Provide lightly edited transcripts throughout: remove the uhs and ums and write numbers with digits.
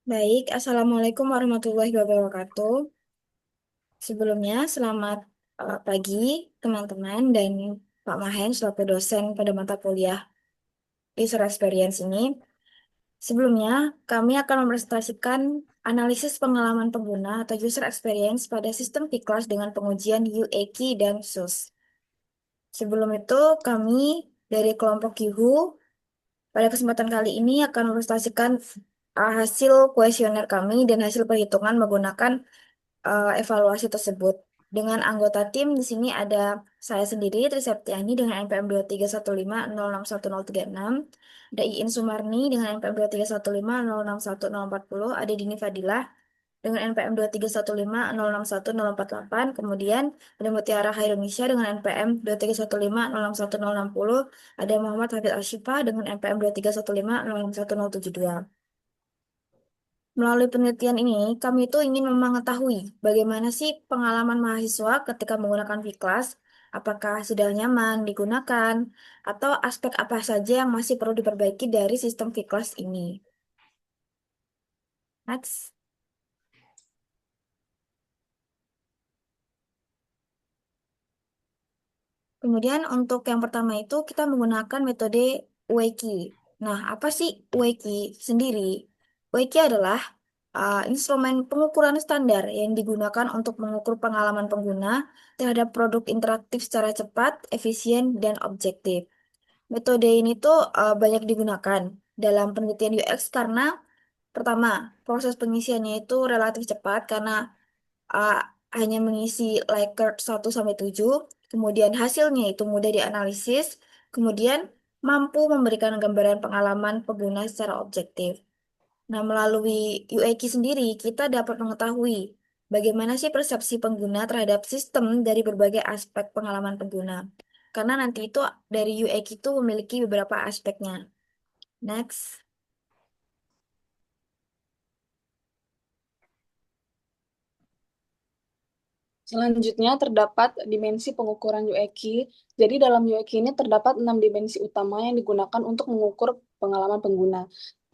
Baik, Assalamualaikum warahmatullahi wabarakatuh. Sebelumnya, selamat pagi teman-teman dan Pak Mahen selaku dosen pada mata kuliah User Experience ini. Sebelumnya, kami akan mempresentasikan analisis pengalaman pengguna atau User Experience pada sistem P-Class dengan pengujian UEKI dan SUS. Sebelum itu, kami dari kelompok Yuhu pada kesempatan kali ini akan mempresentasikan hasil kuesioner kami dan hasil perhitungan menggunakan evaluasi tersebut. Dengan anggota tim di sini ada saya sendiri, Tri Septiani dengan NPM 231506136, ada Iin Sumarni dengan NPM 231506140, ada Dini Fadilah dengan NPM 23150614048, kemudian ada Mutiara Khairunisya dengan NPM 231506160, ada Muhammad Hafid Ashifa dengan NPM 231506172. Melalui penelitian ini, kami itu ingin mengetahui bagaimana sih pengalaman mahasiswa ketika menggunakan V-Class, apakah sudah nyaman digunakan, atau aspek apa saja yang masih perlu diperbaiki dari sistem V-Class ini. Next. Kemudian untuk yang pertama itu kita menggunakan metode UEKI. Nah, apa sih UEKI sendiri? UEKI adalah instrumen pengukuran standar yang digunakan untuk mengukur pengalaman pengguna terhadap produk interaktif secara cepat, efisien, dan objektif. Metode ini tuh banyak digunakan dalam penelitian UX karena pertama, proses pengisiannya itu relatif cepat karena uh, hanya mengisi Likert 1 sampai 7, kemudian hasilnya itu mudah dianalisis, kemudian mampu memberikan gambaran pengalaman pengguna secara objektif. Nah, melalui UEKI sendiri, kita dapat mengetahui bagaimana sih persepsi pengguna terhadap sistem dari berbagai aspek pengalaman pengguna. Karena nanti itu dari UEKI itu memiliki beberapa aspeknya. Next. Selanjutnya terdapat dimensi pengukuran UEKI. Jadi dalam UEKI ini terdapat 6 dimensi utama yang digunakan untuk mengukur pengalaman pengguna.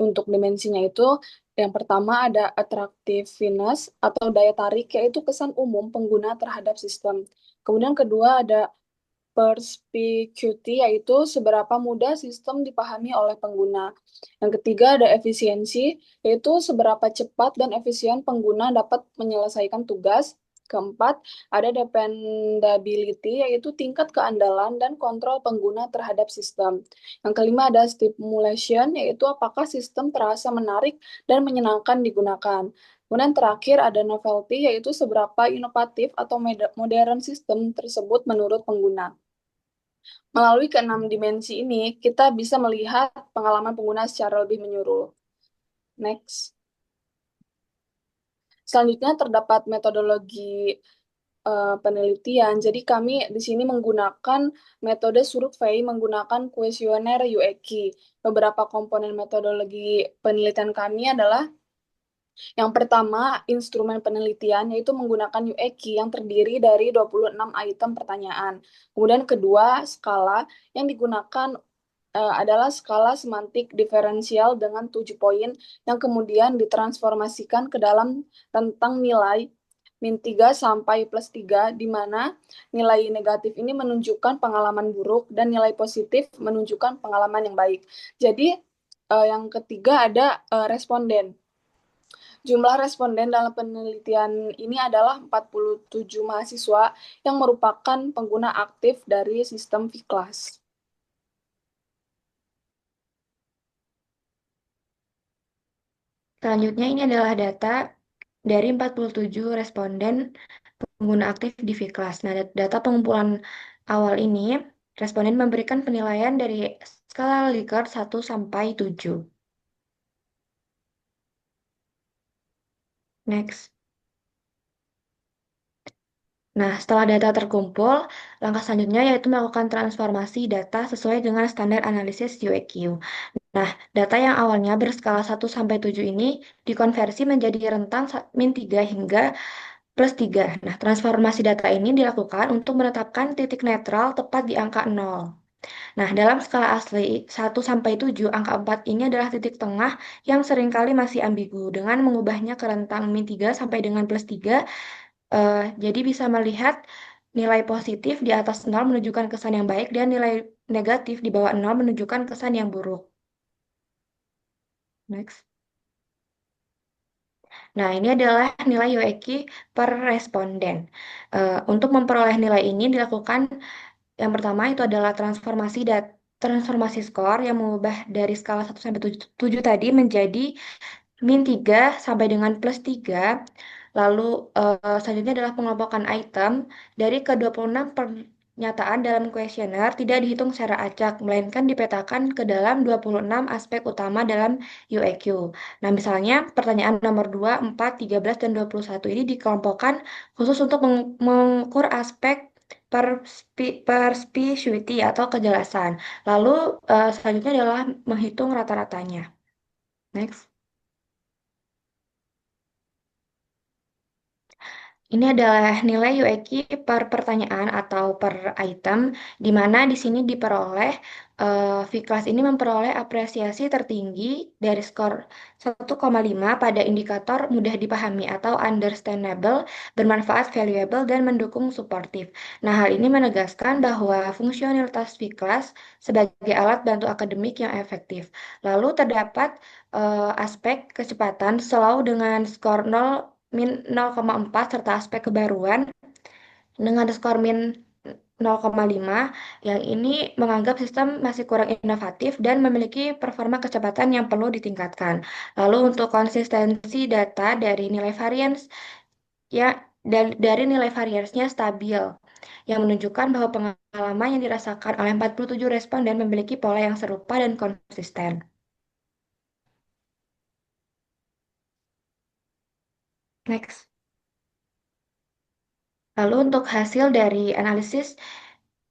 Untuk dimensinya itu, yang pertama ada attractiveness atau daya tarik, yaitu kesan umum pengguna terhadap sistem. Kemudian kedua ada perspicuity, yaitu seberapa mudah sistem dipahami oleh pengguna. Yang ketiga ada efisiensi, yaitu seberapa cepat dan efisien pengguna dapat menyelesaikan tugas. Keempat, ada dependability, yaitu tingkat keandalan dan kontrol pengguna terhadap sistem. Yang kelima ada stimulation, yaitu apakah sistem terasa menarik dan menyenangkan digunakan. Kemudian terakhir ada novelty, yaitu seberapa inovatif atau modern sistem tersebut menurut pengguna. Melalui keenam dimensi ini, kita bisa melihat pengalaman pengguna secara lebih menyeluruh. Next. Selanjutnya terdapat metodologi penelitian. Jadi kami di sini menggunakan metode survei menggunakan kuesioner UEKI. Beberapa komponen metodologi penelitian kami adalah yang pertama, instrumen penelitian yaitu menggunakan UEKI yang terdiri dari 26 item pertanyaan. Kemudian kedua, skala yang digunakan adalah skala semantik diferensial dengan 7 poin yang kemudian ditransformasikan ke dalam rentang nilai -3 sampai +3, di mana nilai negatif ini menunjukkan pengalaman buruk dan nilai positif menunjukkan pengalaman yang baik. Jadi yang ketiga ada responden. Jumlah responden dalam penelitian ini adalah 47 mahasiswa yang merupakan pengguna aktif dari sistem V-Class. Selanjutnya ini adalah data dari 47 responden pengguna aktif di V-Class. Nah, data pengumpulan awal ini, responden memberikan penilaian dari skala Likert 1 sampai 7. Next. Nah, setelah data terkumpul, langkah selanjutnya yaitu melakukan transformasi data sesuai dengan standar analisis UEQ. Nah, data yang awalnya berskala 1 sampai 7 ini dikonversi menjadi rentang -3 hingga +3. Nah, transformasi data ini dilakukan untuk menetapkan titik netral tepat di angka 0. Nah, dalam skala asli 1 sampai 7, angka 4 ini adalah titik tengah yang seringkali masih ambigu dengan mengubahnya ke rentang -3 sampai dengan +3. Jadi bisa melihat nilai positif di atas 0 menunjukkan kesan yang baik dan nilai negatif di bawah 0 menunjukkan kesan yang buruk. Next. Nah, ini adalah nilai UEQ per responden. Untuk memperoleh nilai ini dilakukan yang pertama itu adalah transformasi skor yang mengubah dari skala 1 sampai 7 tadi menjadi -3 sampai dengan +3. Lalu selanjutnya adalah pengelompokan item dari ke 26 pernyataan dalam kuesioner tidak dihitung secara acak, melainkan dipetakan ke dalam 26 aspek utama dalam UEQ. Nah, misalnya pertanyaan nomor 2, 4, 13, dan 21 ini dikelompokkan khusus untuk mengukur aspek perspicuity atau kejelasan. Lalu selanjutnya adalah menghitung rata-ratanya. Next. Ini adalah nilai UEQ per pertanyaan atau per item, di mana di sini diperoleh, V-Class ini memperoleh apresiasi tertinggi dari skor 1,5 pada indikator mudah dipahami atau understandable, bermanfaat, valuable, dan mendukung suportif. Nah, hal ini menegaskan bahwa fungsionalitas V-Class sebagai alat bantu akademik yang efektif. Lalu terdapat aspek kecepatan slow dengan skor 0,4 serta aspek kebaruan dengan skor -0,5 yang ini menganggap sistem masih kurang inovatif dan memiliki performa kecepatan yang perlu ditingkatkan. Lalu untuk konsistensi data dari nilai variance ya dari nilai variance-nya stabil yang menunjukkan bahwa pengalaman yang dirasakan oleh 47 responden memiliki pola yang serupa dan konsisten. Next. Lalu untuk hasil dari analisis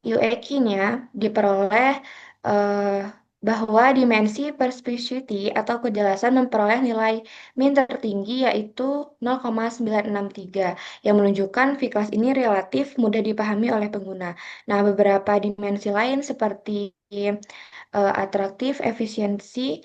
UEQ-nya diperoleh eh, bahwa dimensi perspicity atau kejelasan memperoleh nilai min tertinggi yaitu 0,963 yang menunjukkan V-Class ini relatif mudah dipahami oleh pengguna. Nah, beberapa dimensi lain seperti atraktif, efisiensi,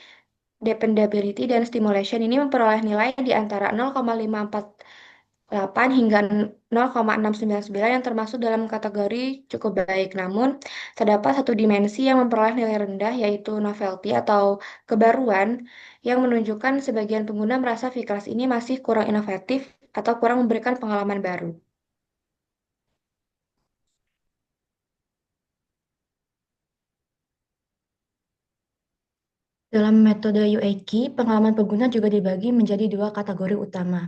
dependability, dan stimulation ini memperoleh nilai di antara 0,548 hingga 0,699 yang termasuk dalam kategori cukup baik. Namun, terdapat satu dimensi yang memperoleh nilai rendah yaitu novelty atau kebaruan yang menunjukkan sebagian pengguna merasa V-Class ini masih kurang inovatif atau kurang memberikan pengalaman baru. Dalam metode UEQ, pengalaman pengguna juga dibagi menjadi dua kategori utama,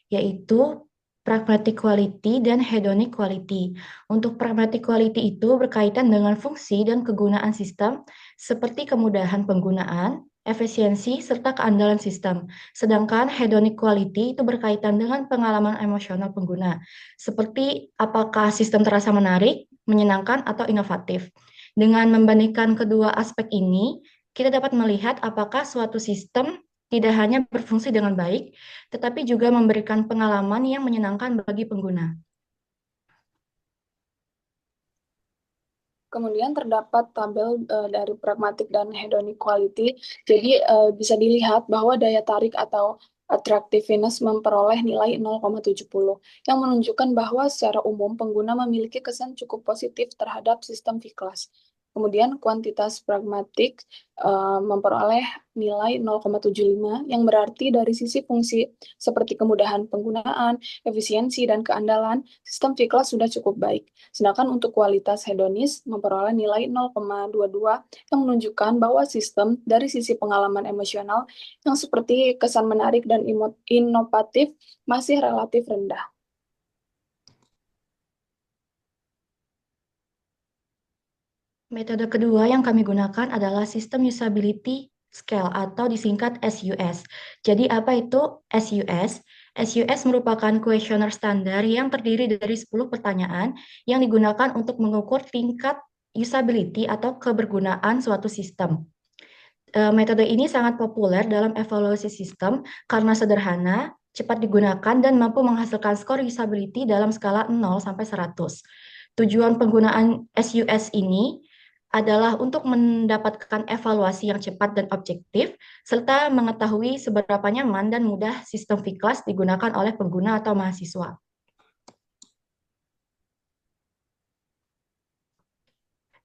yaitu pragmatic quality dan hedonic quality. Untuk pragmatic quality itu berkaitan dengan fungsi dan kegunaan sistem, seperti kemudahan penggunaan, efisiensi, serta keandalan sistem. Sedangkan hedonic quality itu berkaitan dengan pengalaman emosional pengguna, seperti apakah sistem terasa menarik, menyenangkan, atau inovatif. Dengan membandingkan kedua aspek ini, kita dapat melihat apakah suatu sistem tidak hanya berfungsi dengan baik, tetapi juga memberikan pengalaman yang menyenangkan bagi pengguna. Kemudian terdapat tabel dari pragmatic dan hedonic quality. Jadi bisa dilihat bahwa daya tarik atau attractiveness memperoleh nilai 0,70 yang menunjukkan bahwa secara umum pengguna memiliki kesan cukup positif terhadap sistem V-Class. Kemudian kuantitas pragmatik memperoleh nilai 0,75 yang berarti dari sisi fungsi seperti kemudahan penggunaan, efisiensi, dan keandalan, sistem V-Class sudah cukup baik. Sedangkan untuk kualitas hedonis memperoleh nilai 0,22 yang menunjukkan bahwa sistem dari sisi pengalaman emosional yang seperti kesan menarik dan inovatif masih relatif rendah. Metode kedua yang kami gunakan adalah System Usability Scale atau disingkat SUS. Jadi apa itu SUS? SUS merupakan kuesioner standar yang terdiri dari 10 pertanyaan yang digunakan untuk mengukur tingkat usability atau kebergunaan suatu sistem. Metode ini sangat populer dalam evaluasi sistem karena sederhana, cepat digunakan, dan mampu menghasilkan skor usability dalam skala 0 sampai 100. Tujuan penggunaan SUS ini adalah untuk mendapatkan evaluasi yang cepat dan objektif, serta mengetahui seberapa nyaman dan mudah sistem V-Class digunakan oleh pengguna atau mahasiswa.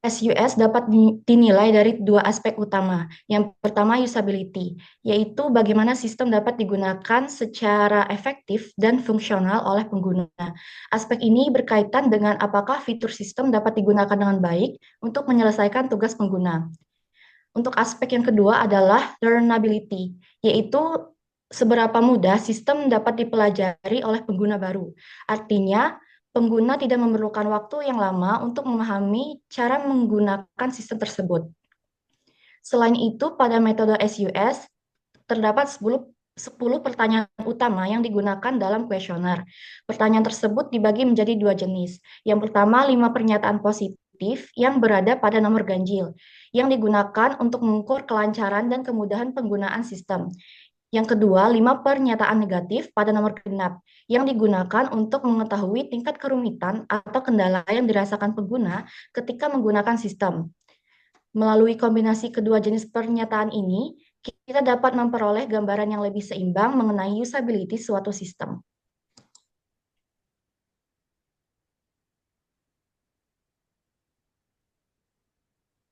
SUS dapat dinilai dari dua aspek utama. Yang pertama, usability, yaitu bagaimana sistem dapat digunakan secara efektif dan fungsional oleh pengguna. Aspek ini berkaitan dengan apakah fitur sistem dapat digunakan dengan baik untuk menyelesaikan tugas pengguna. Untuk aspek yang kedua adalah learnability, yaitu seberapa mudah sistem dapat dipelajari oleh pengguna baru. Artinya, pengguna tidak memerlukan waktu yang lama untuk memahami cara menggunakan sistem tersebut. Selain itu, pada metode SUS, terdapat 10 pertanyaan utama yang digunakan dalam kuesioner. Pertanyaan tersebut dibagi menjadi dua jenis. Yang pertama, 5 pernyataan positif yang berada pada nomor ganjil, yang digunakan untuk mengukur kelancaran dan kemudahan penggunaan sistem. Yang kedua, 5 pernyataan negatif pada nomor genap yang digunakan untuk mengetahui tingkat kerumitan atau kendala yang dirasakan pengguna ketika menggunakan sistem. Melalui kombinasi kedua jenis pernyataan ini, kita dapat memperoleh gambaran yang lebih seimbang mengenai usability suatu sistem.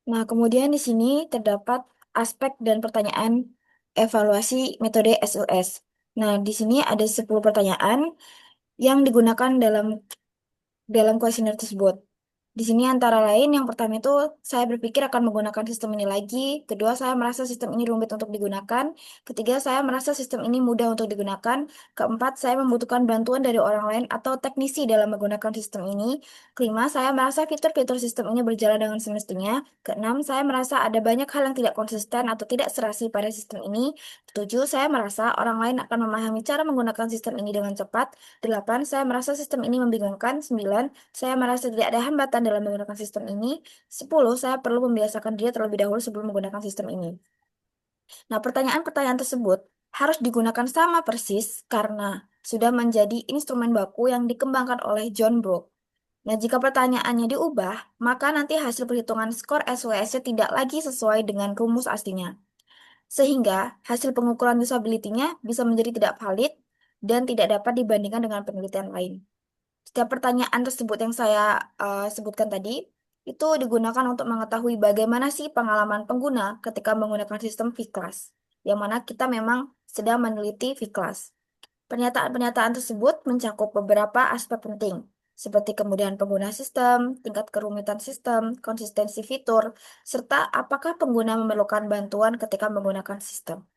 Nah, kemudian di sini terdapat aspek dan pertanyaan evaluasi metode SUS. Nah, di sini ada 10 pertanyaan yang digunakan dalam kuesioner tersebut. Di sini antara lain yang pertama itu saya berpikir akan menggunakan sistem ini lagi. Kedua, saya merasa sistem ini rumit untuk digunakan. Ketiga, saya merasa sistem ini mudah untuk digunakan. Keempat, saya membutuhkan bantuan dari orang lain atau teknisi dalam menggunakan sistem ini. Kelima, saya merasa fitur-fitur sistem ini berjalan dengan semestinya. Keenam, saya merasa ada banyak hal yang tidak konsisten atau tidak serasi pada sistem ini. Ketujuh, saya merasa orang lain akan memahami cara menggunakan sistem ini dengan cepat. Delapan, saya merasa sistem ini membingungkan. Sembilan, saya merasa tidak ada hambatan dalam menggunakan sistem ini. 10, saya perlu membiasakan diri terlebih dahulu sebelum menggunakan sistem ini. Nah, pertanyaan-pertanyaan tersebut harus digunakan sama persis karena sudah menjadi instrumen baku yang dikembangkan oleh John Brook. Nah, jika pertanyaannya diubah, maka nanti hasil perhitungan skor SWS-nya tidak lagi sesuai dengan rumus aslinya. Sehingga hasil pengukuran usability-nya bisa menjadi tidak valid dan tidak dapat dibandingkan dengan penelitian lain. Setiap pertanyaan tersebut yang saya sebutkan tadi, itu digunakan untuk mengetahui bagaimana sih pengalaman pengguna ketika menggunakan sistem V-Class, yang mana kita memang sedang meneliti V-Class. Pernyataan-pernyataan tersebut mencakup beberapa aspek penting, seperti kemudahan pengguna sistem, tingkat kerumitan sistem, konsistensi fitur, serta apakah pengguna memerlukan bantuan ketika menggunakan sistem.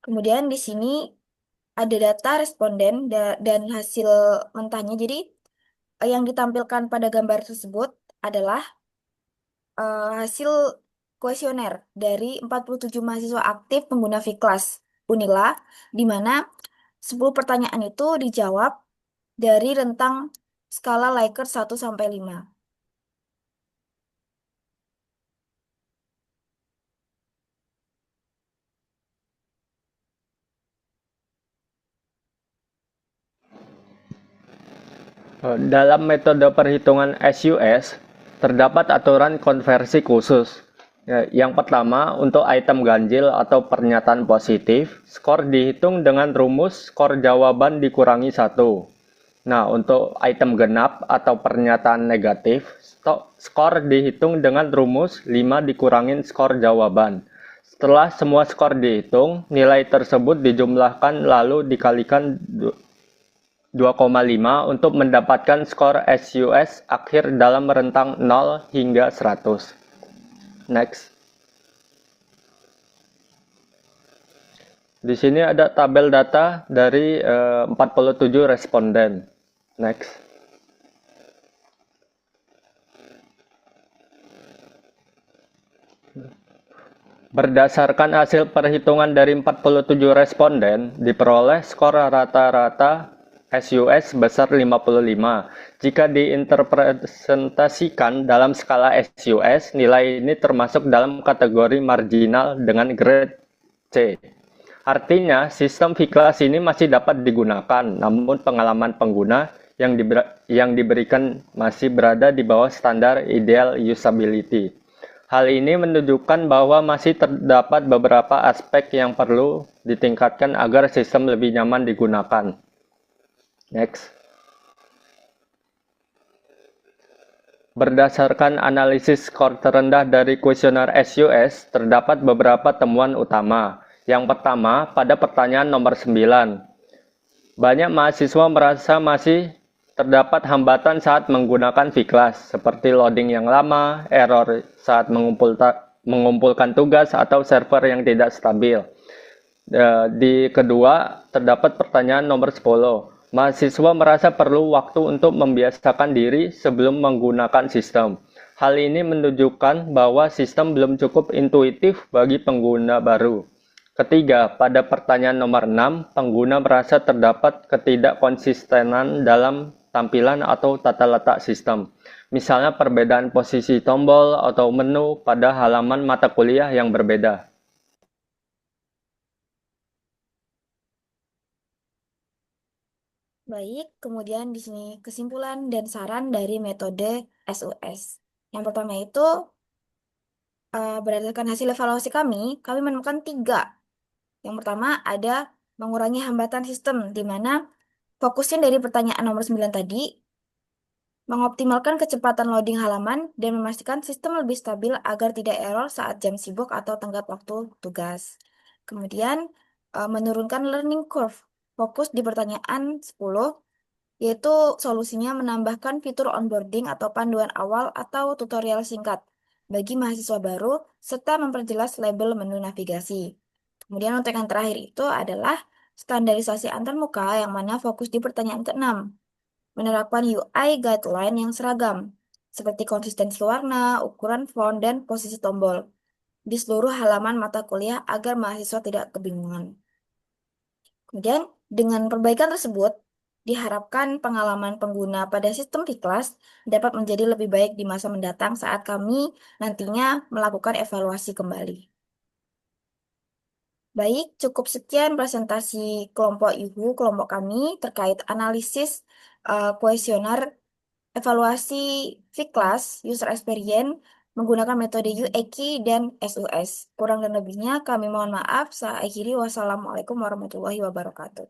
Kemudian di sini ada data responden dan hasil mentahnya. Jadi yang ditampilkan pada gambar tersebut adalah hasil kuesioner dari 47 mahasiswa aktif pengguna V-Class Unila, di mana 10 pertanyaan itu dijawab dari rentang skala Likert 1 sampai 5. Dalam metode perhitungan SUS, terdapat aturan konversi khusus. Yang pertama, untuk item ganjil atau pernyataan positif, skor dihitung dengan rumus skor jawaban dikurangi 1. Nah, untuk item genap atau pernyataan negatif, skor dihitung dengan rumus 5 dikurangin skor jawaban. Setelah semua skor dihitung, nilai tersebut dijumlahkan lalu dikalikan 2,5 untuk mendapatkan skor SUS akhir dalam rentang 0 hingga 100. Next. Di sini ada tabel data dari 47 responden. Next. Berdasarkan hasil perhitungan dari 47 responden, diperoleh skor rata-rata SUS sebesar 55. Jika diinterpretasikan dalam skala SUS, nilai ini termasuk dalam kategori marginal dengan grade C. Artinya, sistem V-Class ini masih dapat digunakan, namun pengalaman pengguna yang diberikan masih berada di bawah standar ideal usability. Hal ini menunjukkan bahwa masih terdapat beberapa aspek yang perlu ditingkatkan agar sistem lebih nyaman digunakan. Next. Berdasarkan analisis skor terendah dari kuesioner SUS, terdapat beberapa temuan utama. Yang pertama, pada pertanyaan nomor 9. Banyak mahasiswa merasa masih terdapat hambatan saat menggunakan V-Class, seperti loading yang lama, error saat mengumpulkan tugas, atau server yang tidak stabil. Di kedua, terdapat pertanyaan nomor 10. Mahasiswa merasa perlu waktu untuk membiasakan diri sebelum menggunakan sistem. Hal ini menunjukkan bahwa sistem belum cukup intuitif bagi pengguna baru. Ketiga, pada pertanyaan nomor 6, pengguna merasa terdapat ketidakkonsistenan dalam tampilan atau tata letak sistem. Misalnya perbedaan posisi tombol atau menu pada halaman mata kuliah yang berbeda. Baik, kemudian di sini kesimpulan dan saran dari metode SUS. Yang pertama itu, berdasarkan hasil evaluasi kami menemukan 3. Yang pertama ada mengurangi hambatan sistem, di mana fokusnya dari pertanyaan nomor 9 tadi, mengoptimalkan kecepatan loading halaman dan memastikan sistem lebih stabil agar tidak error saat jam sibuk atau tenggat waktu tugas. Kemudian, menurunkan learning curve. Fokus di pertanyaan 10, yaitu solusinya menambahkan fitur onboarding atau panduan awal atau tutorial singkat bagi mahasiswa baru, serta memperjelas label menu navigasi. Kemudian untuk yang terakhir itu adalah standarisasi antarmuka yang mana fokus di pertanyaan ke-6. Menerapkan UI guideline yang seragam, seperti konsistensi warna, ukuran font, dan posisi tombol di seluruh halaman mata kuliah agar mahasiswa tidak kebingungan. Kemudian, dengan perbaikan tersebut, diharapkan pengalaman pengguna pada sistem V-Class dapat menjadi lebih baik di masa mendatang saat kami nantinya melakukan evaluasi kembali. Baik, cukup sekian presentasi kelompok kelompok kami terkait analisis kuesioner evaluasi V-Class User Experience menggunakan metode UEKI dan SUS. Kurang dan lebihnya kami mohon maaf. Saya akhiri. Wassalamualaikum warahmatullahi wabarakatuh.